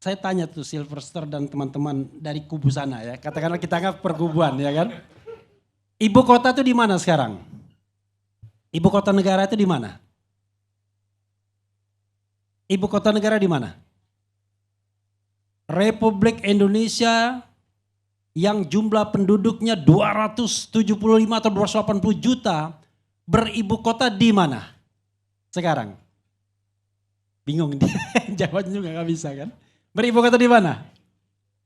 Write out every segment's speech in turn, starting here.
saya tanya tuh Silverster dan teman-teman dari kubu sana ya. Katakanlah kita anggap perkubuan ya kan. Ibu kota itu di mana sekarang? Ibu kota negara itu di mana? Ibu kota negara di mana? Republik Indonesia yang jumlah penduduknya 275 atau 280 juta beribu kota di mana? Sekarang. Bingung dia, jawabnya juga gak bisa kan. Beribu kota di mana?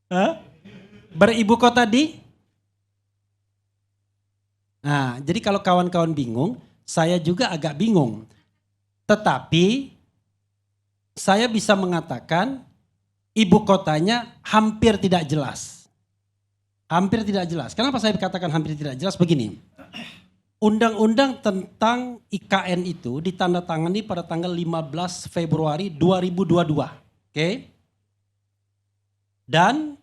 Hah? Beribu kota di? Nah, jadi kalau kawan-kawan bingung, saya juga agak bingung. Tetapi saya bisa mengatakan ibu kotanya hampir tidak jelas. Hampir tidak jelas. Kenapa saya katakan hampir tidak jelas? Begini. Undang-undang tentang IKN itu ditandatangani pada tanggal 15 Februari 2022. Oke? Dan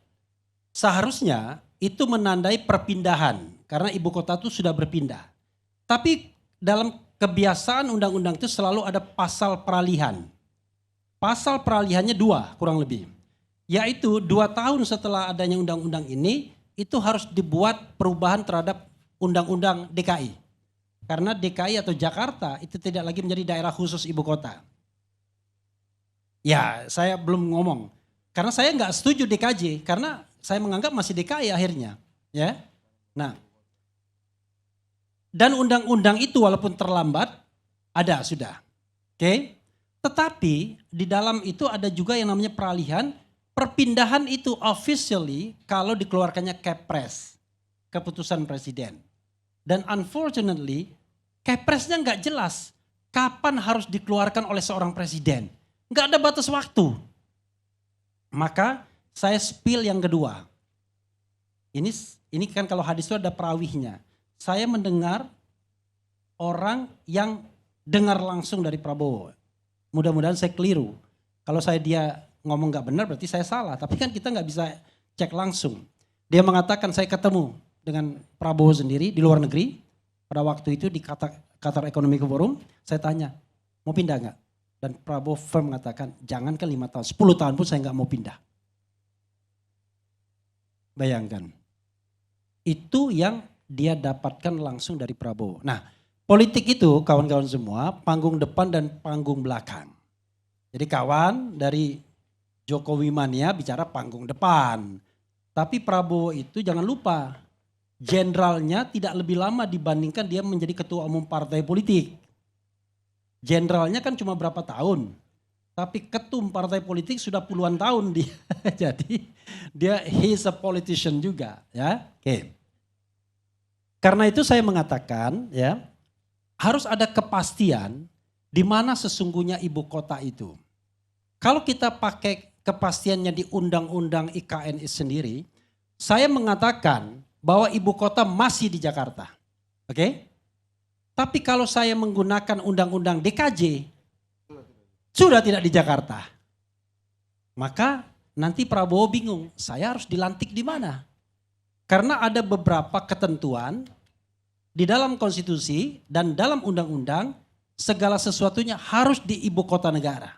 seharusnya itu menandai perpindahan karena ibu kota itu sudah berpindah. Tapi dalam kebiasaan undang-undang itu selalu ada pasal peralihan. Pasal peralihannya 2 kurang lebih. Yaitu 2 tahun setelah adanya undang-undang ini itu harus dibuat perubahan terhadap undang-undang DKI. Karena DKI atau Jakarta itu tidak lagi menjadi daerah khusus ibu kota. Ya, saya belum ngomong. Karena saya nggak setuju DKJ, karena saya menganggap masih DKI akhirnya. Ya, nah, dan undang-undang itu walaupun terlambat, ada sudah. Oke, tetapi di dalam itu ada juga yang namanya peralihan. Perpindahan itu officially kalau dikeluarkannya Kepres, keputusan presiden. Dan unfortunately, Kepresnya nggak jelas kapan harus dikeluarkan oleh seorang presiden. Nggak ada batas waktu. Maka saya spill yang kedua. Ini kan kalau hadis itu ada perawihnya. Saya mendengar orang yang dengar langsung dari Prabowo. Mudah-mudahan saya keliru. Kalau dia ngomong nggak benar berarti saya salah. Tapi kan kita nggak bisa cek langsung. Dia mengatakan saya ketemu dengan Prabowo sendiri di luar negeri. Pada waktu itu di Qatar Economic Forum, saya tanya, mau pindah nggak? Dan Prabowo firm mengatakan, jangan ke 5 tahun, 10 tahun pun saya nggak mau pindah. Bayangkan, itu yang dia dapatkan langsung dari Prabowo. Nah, politik itu kawan-kawan semua, panggung depan dan panggung belakang. Jadi kawan dari Jokowi mania bicara panggung depan. Tapi Prabowo itu jangan lupa, jenderalnya tidak lebih lama dibandingkan dia menjadi ketua umum partai politik. Jenderalnya kan cuma berapa tahun. Tapi ketum partai politik sudah puluhan tahun dia. Jadi dia he's a politician juga, ya. Oke. Karena itu saya mengatakan ya, harus ada kepastian di mana sesungguhnya ibu kota itu. Kalau kita pakai kepastiannya di undang-undang IKN sendiri, saya mengatakan bahwa ibu kota masih di Jakarta. Oke? Tapi kalau saya menggunakan undang-undang DKJ, sudah tidak di Jakarta. Maka nanti Prabowo bingung, saya harus dilantik di mana? Karena ada beberapa ketentuan di dalam konstitusi dan dalam undang-undang, segala sesuatunya harus di ibu kota negara.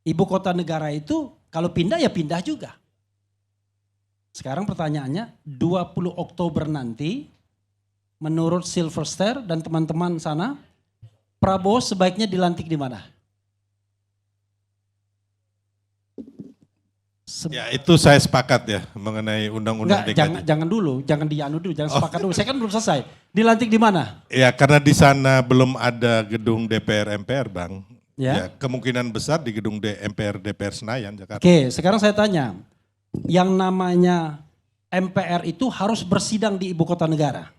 Ibu kota negara itu kalau pindah ya pindah juga. Sekarang pertanyaannya 20 Oktober nanti menurut Silverster dan teman-teman sana Prabowo sebaiknya dilantik di mana? Ya itu saya sepakat ya mengenai undang-undang DKI. Jangan dulu, jangan dianu dulu, jangan sepakat dulu. Saya kan belum selesai. Dilantik di mana? Ya karena di sana belum ada gedung DPR MPR Bang. Ya. Ya kemungkinan besar di gedung MPR DPR Senayan Jakarta. Oke, sekarang saya tanya. Yang namanya MPR itu harus bersidang di ibu kota negara.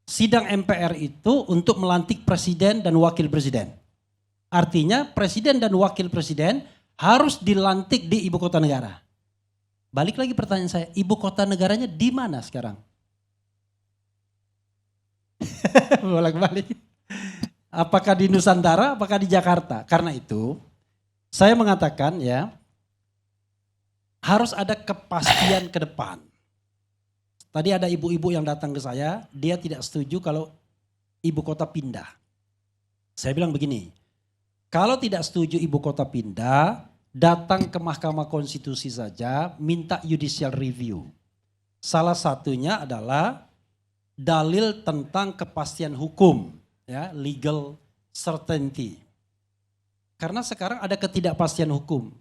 Sidang MPR itu untuk melantik presiden dan wakil presiden. Artinya presiden dan wakil presiden harus dilantik di ibu kota negara. Balik lagi pertanyaan saya, ibu kota negaranya di mana sekarang? Bolak-balik. Apakah di Nusantara, apakah di Jakarta? Karena itu saya mengatakan ya, harus ada kepastian ke depan. Tadi ada ibu-ibu yang datang ke saya, dia tidak setuju kalau ibu kota pindah. Saya bilang begini, kalau tidak setuju ibu kota pindah datang ke Mahkamah Konstitusi saja minta judicial review. Salah satunya adalah dalil tentang kepastian hukum, ya, legal certainty. Karena sekarang ada ketidakpastian hukum.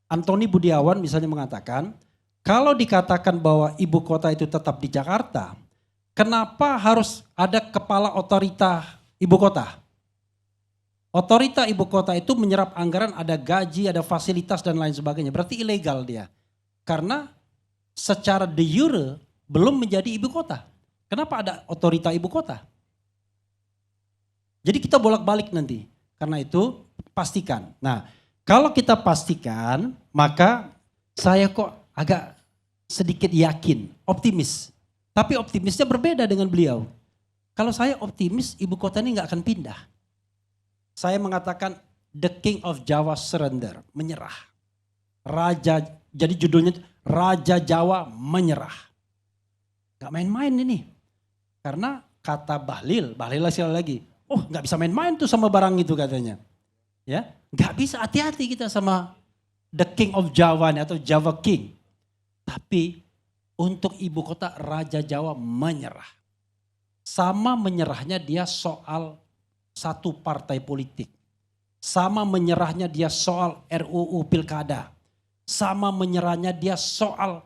Antoni Budiawan misalnya mengatakan, kalau dikatakan bahwa ibu kota itu tetap di Jakarta, kenapa harus ada kepala otorita ibu kota? Otorita ibu kota itu menyerap anggaran, ada gaji, ada fasilitas dan lain sebagainya. Berarti ilegal dia. Karena secara de jure belum menjadi ibu kota. Kenapa ada otorita ibu kota? Jadi kita bolak-balik nanti. Karena itu pastikan. Nah, kalau kita pastikan, maka saya kok agak sedikit yakin, optimis. Tapi optimisnya berbeda dengan beliau. Kalau saya optimis, ibu kota ini nggak akan pindah. Saya mengatakan The King of Java Surrender, menyerah. Raja, jadi judulnya Raja Jawa menyerah. Gak main-main ini. Karena kata Bahlil sekali lagi, oh gak bisa main-main tuh sama barang itu katanya. Ya, gak bisa, hati-hati kita sama The King of Java atau Java King. Tapi untuk ibu kota Raja Jawa menyerah. Sama menyerahnya dia soal satu partai politik. Sama menyerahnya dia soal RUU Pilkada. Sama menyerahnya dia soal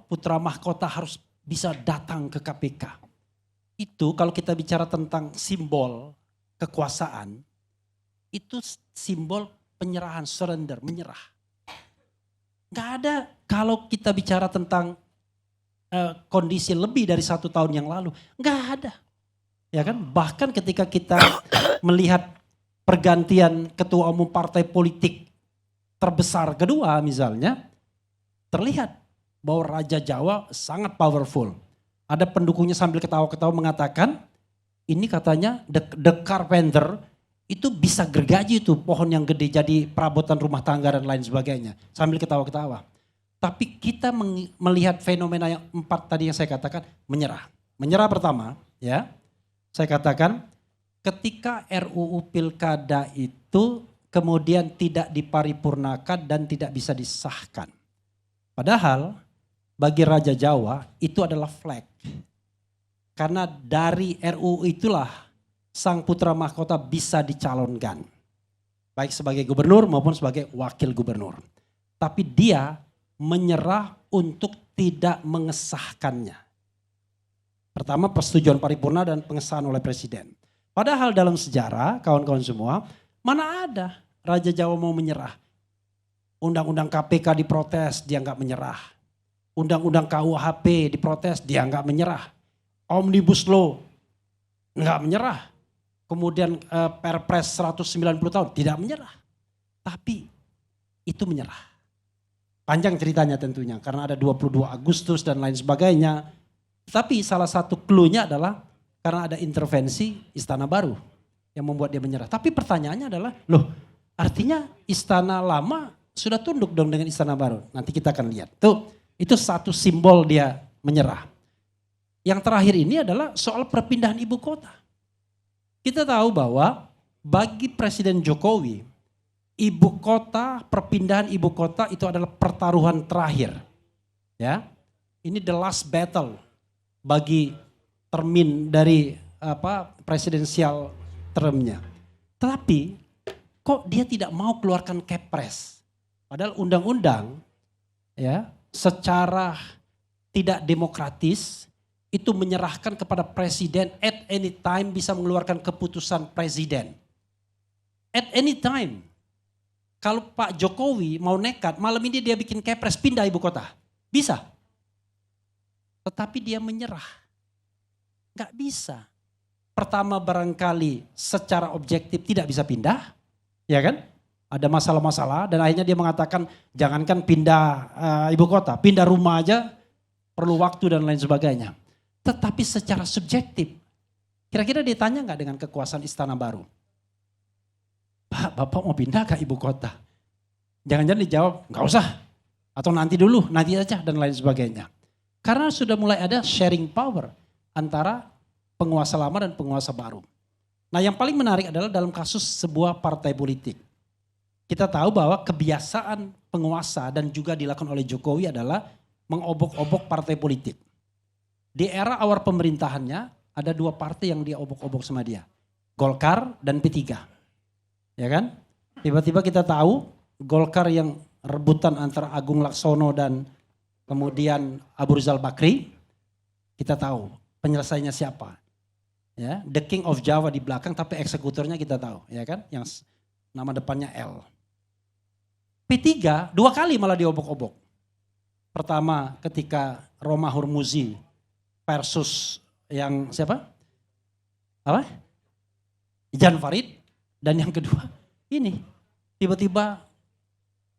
putra mahkota harus bisa datang ke KPK. Itu kalau kita bicara tentang simbol kekuasaan, itu simbol penyerahan, surrender, menyerah. Gak ada kalau kita bicara tentang kondisi lebih dari 1 tahun yang lalu, gak ada. Ya kan, bahkan ketika kita melihat pergantian ketua umum partai politik terbesar kedua misalnya, terlihat bahwa Raja Jawa sangat powerful. Ada pendukungnya sambil ketawa-ketawa mengatakan, ini katanya the carpenter itu bisa gergaji tuh pohon yang gede jadi perabotan rumah tangga dan lain sebagainya. Sambil ketawa-ketawa. Tapi kita melihat fenomena yang 4 tadi yang saya katakan, menyerah. Menyerah pertama, ya. Saya katakan ketika RUU Pilkada itu kemudian tidak diparipurnakan dan tidak bisa disahkan. Padahal bagi Raja Jawa itu adalah flag. Karena dari RUU itulah sang putra mahkota bisa dicalonkan. Baik sebagai gubernur maupun sebagai wakil gubernur. Tapi dia menyerah untuk tidak mengesahkannya. Pertama persetujuan paripurna dan pengesahan oleh presiden. Padahal dalam sejarah kawan-kawan semua, mana ada Raja Jawa mau menyerah. Undang-undang KPK diprotes, dia enggak menyerah. Undang-undang KUHP diprotes, dia enggak menyerah. Omnibus Law enggak menyerah. Kemudian Perpres 190 tahun tidak menyerah. Tapi itu menyerah. Panjang ceritanya tentunya karena ada 22 Agustus dan lain sebagainya. Tapi salah satu clue-nya adalah karena ada intervensi Istana Baru yang membuat dia menyerah. Tapi pertanyaannya adalah, loh artinya Istana Lama sudah tunduk dong dengan Istana Baru. Nanti kita akan lihat. Tuh, itu satu simbol dia menyerah. Yang terakhir ini adalah soal perpindahan ibu kota. Kita tahu bahwa bagi Presiden Jokowi, ibu kota, perpindahan ibu kota itu adalah pertaruhan terakhir. Ya, ini the last battle bagi termin dari presidensial termnya. Tapi kok dia tidak mau keluarkan Kepres? Padahal undang-undang ya secara tidak demokratis itu menyerahkan kepada presiden at any time bisa mengeluarkan keputusan presiden. At any time. Kalau Pak Jokowi mau nekat, malam ini dia bikin Kepres pindah ibu kota. Bisa. Tetapi dia menyerah. Gak bisa. Pertama barangkali secara objektif tidak bisa pindah. Ya kan? Ada masalah-masalah dan akhirnya dia mengatakan jangankan pindah ibu kota, pindah rumah aja perlu waktu dan lain sebagainya. Tetapi secara subjektif, kira-kira ditanya gak dengan kekuasaan Istana Baru? Pak, Bapak mau pindah ke ibu kota? Jangan-jangan dijawab, gak usah. Atau nanti dulu, nanti aja dan lain sebagainya. Karena sudah mulai ada sharing power antara penguasa lama dan penguasa baru. Nah yang paling menarik adalah dalam kasus sebuah partai politik. kita tahu bahwa kebiasaan penguasa dan juga dilakukan oleh Jokowi adalah mengobok-obok partai politik. Di era awal pemerintahannya ada 2 partai yang dia obok-obok sama dia. Golkar dan P3. Ya kan? Tiba-tiba kita tahu Golkar yang rebutan antara Agung Laksono dan kemudian Abu Rizal Bakri. Kita tahu penyelesaiannya siapa. Ya, The King of Java di belakang tapi eksekutornya kita tahu, ya kan? Yang nama depannya L. P3 2 kali malah diobok-obok. Pertama ketika Roma Hurmuzi versus yang siapa? Apa? Jan Farid. Dan yang kedua ini tiba-tiba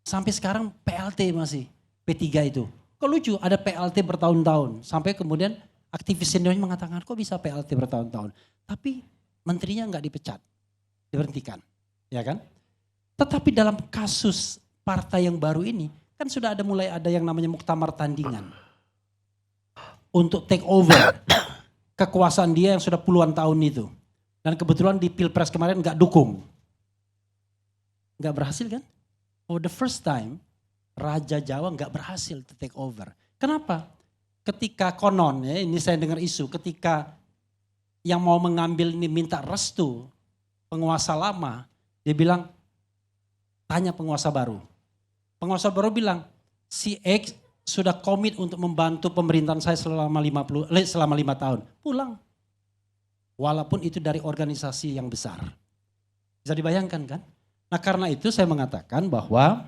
sampai sekarang PLT masih P3 itu. Kok lucu ada PLT bertahun-tahun sampai kemudian aktivis seniornya mengatakan kok bisa PLT bertahun-tahun. Tapi menterinya nggak dipecat, diberhentikan. Ya kan? Tetapi dalam kasus partai yang baru ini kan sudah mulai ada yang namanya muktamar tandingan. Untuk take over kekuasaan dia yang sudah puluhan tahun itu. Dan kebetulan di Pilpres kemarin nggak dukung. Nggak berhasil kan? For the first time Raja Jawa nggak berhasil to take over. Kenapa? Ketika konon, ya ini saya dengar isu, ketika yang mau mengambil ini minta restu penguasa lama, dia bilang tanya penguasa baru. Penguasa baru bilang si X sudah komit untuk membantu pemerintahan saya selama 5 tahun. Pulang. Walaupun itu dari organisasi yang besar. Bisa dibayangkan kan? Nah karena itu saya mengatakan bahwa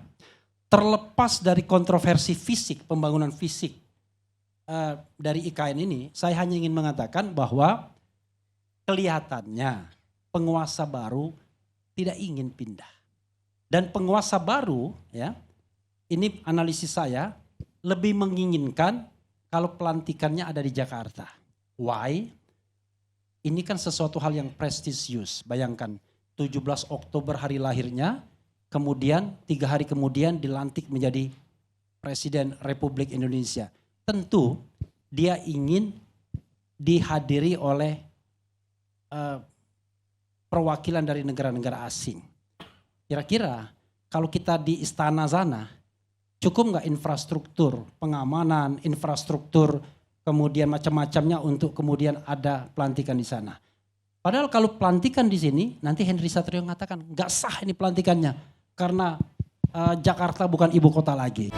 terlepas dari kontroversi fisik, pembangunan fisik dari IKN ini, saya hanya ingin mengatakan bahwa kelihatannya penguasa baru tidak ingin pindah. Dan penguasa baru, ya, ini analisis saya, lebih menginginkan kalau pelantikannya ada di Jakarta. Why? Ini kan sesuatu hal yang prestisius. Bayangkan 17 Oktober hari lahirnya, kemudian 3 hari kemudian dilantik menjadi Presiden Republik Indonesia. Tentu dia ingin dihadiri oleh perwakilan dari negara-negara asing. Kira-kira kalau kita di istana sana, cukup nggak infrastruktur pengamanan, infrastruktur kemudian macam-macamnya untuk kemudian ada pelantikan di sana. Padahal kalau pelantikan di sini, nanti Henry Satrio mengatakan nggak sah ini pelantikannya karena Jakarta bukan ibu kota lagi.